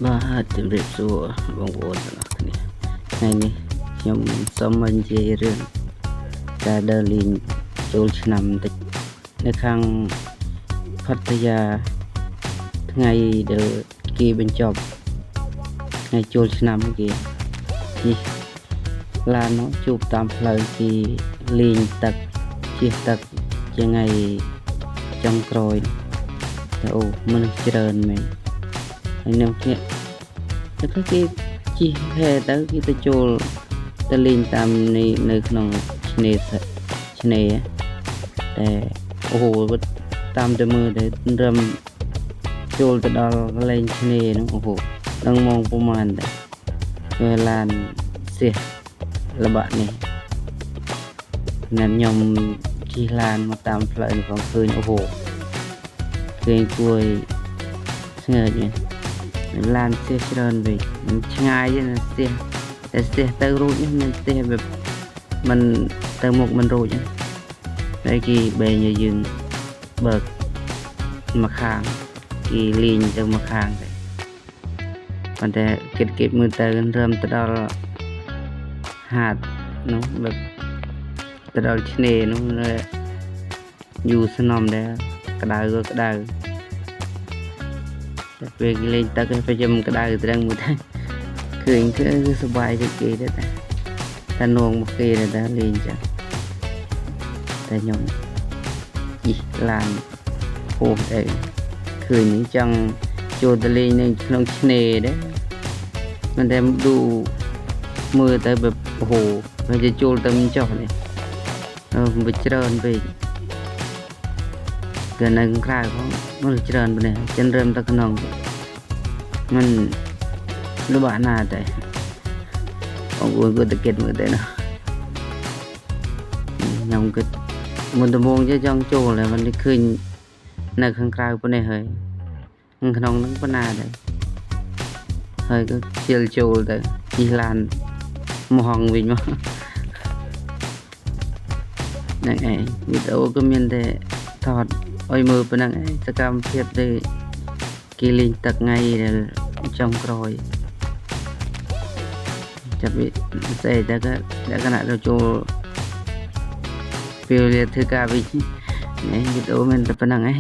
បាទជំរាបសួរបងប្អូនទាំងអស់គ្នាថ្ងៃនេះខ្ញុំសូមបញ្ជាក់រឿងការដើរលេងចូលឆ្នាំបន្តិចនៅខាងផតយាថ្ងៃដែលគេបញ្ចប់ថ្ងៃចូលឆ្នាំគេជិះឡានមកជួបតាមផ្លូវគេលេងទឹកជិះទឹកជាថ្ងៃចុងក្រោយតែអូមនុស្សច្រើនមែនហើយនៅគ្នាតែគេជិះហែទៅគេទៅចូលទៅលេងតាមនៅក្នុងឆ្នេរតែអូតាមទៅមើលទៅរឹមចូលទៅដល់កន្លែងឆ្នេរនោះអូនឹងមងប្រហែលដែរវាឡានសៀសល្បាក់នេះខ្ញុំជិះឡានមកតាមផ្លូវនេះផងឃើញឃើញគួយស្ងើចនេះឡានស្ទះច្រើនវិញឆ្ងាយណាស្ទះតែស្ទះទៅរួចនេះមិនស្ទះแบบมันទៅមុខមិនរួចតែគេបែរឲ្យយើងបើកមកខាងគេលេងទៅមកខាងទៅប៉ុន្តែគិតមើលទៅរឹមទៅដល់ហាត់នោះแบบទៅដល់ឆ្នេរនោះយូរស្នំដែរក្តៅក៏ក្តៅតែពេលគេលេងទឹកគេប្រចាំក្តៅត្រឹងមួយតែឃើញគឺសុបាយទៅគេដែរតែនងមកគេតែលេងចឹងតែខ្ញុំជិះឡានពោះទៅឃើញចង់ចូលទៅលេងនៅក្នុងឆ្នេរដែរមិនតែមើលទៅแบบវាจะចូលទៅមិនចុះនេះវាច្រើនពេកគឺនៅក្រៅផងมันច្រើនប៉ុណ្ណេះចិនរឹមទៅក្នុងมันលបាក់ណាស់តែបងប្អូនគាត់ទៅគិតមើលទៅណាខ្ញុំគិតមុនដំបូងចង់ចូលតែมันឃើញនៅខាងក្រៅប៉ុណ្ណេះហើយក្នុងហ្នឹងប៉ុណ្ណាដែរហើយក៏ជិលចូលទៅជិះឡានមកហងវិញមកហ្នឹងឯងវីដេអូក៏មានតែថតឲ្យមើលប៉ុណ្ណឹងឯងសកម្មភាពទៅគេលេងទឹកថ្ងៃដែលចុងក្រោយចាប់វាស្អីតែក៏លក្ខណៈទៅចូលពេលធ្វើការវិញនេះវីដេអូមានតែប៉ុណ្ណឹងឯង